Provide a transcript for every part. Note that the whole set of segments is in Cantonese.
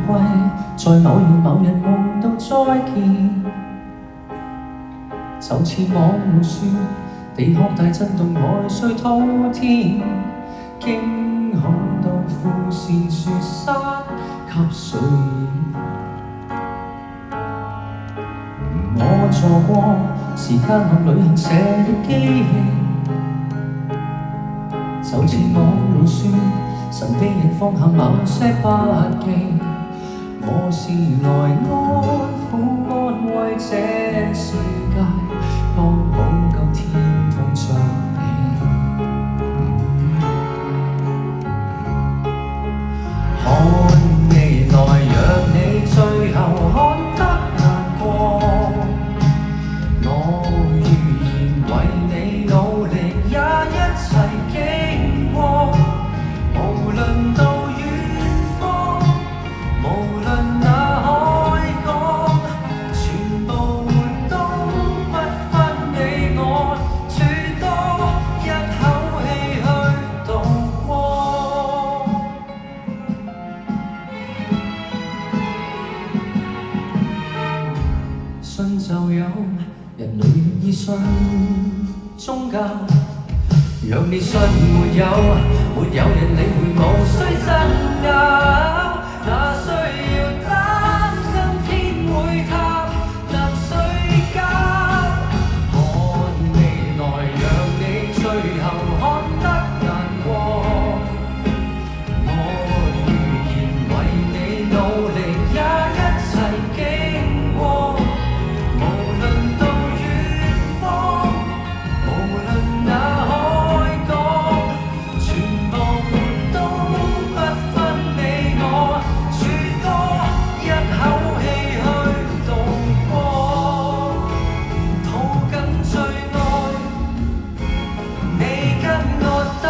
季，在某月某日梦到再見，就似網路說地殼大震動，海水滔天，驚恐到富士雪山給誰染？我坐過時間學旅行社的機器，就似網路說神秘人放下某些筆記，我是來安撫安慰這世界，剛好夠天空着你。看未來，若你最後看得難過，我預言為你努力，也一齊經過。無論到遠方，無論那海角，全部都不分你我，最多一口氣去渡過。信就有，人類願意信宗教。若你信沒有，沒有人理會，無需爭拗，哪需要擔心天會塌，能睡覺。看未來，讓你最後看得難過，我預言為你努力，也一齊經過。無論到遠方，無論那海角，全部都不分你我，最多一口氣去渡過。抱緊最愛，你跟我等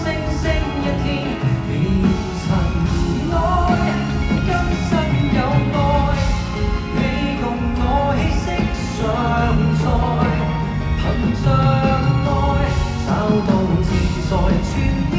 星星一天變塵埃，今生有愛，你共我氣息常在，憑着愛找到自在，全面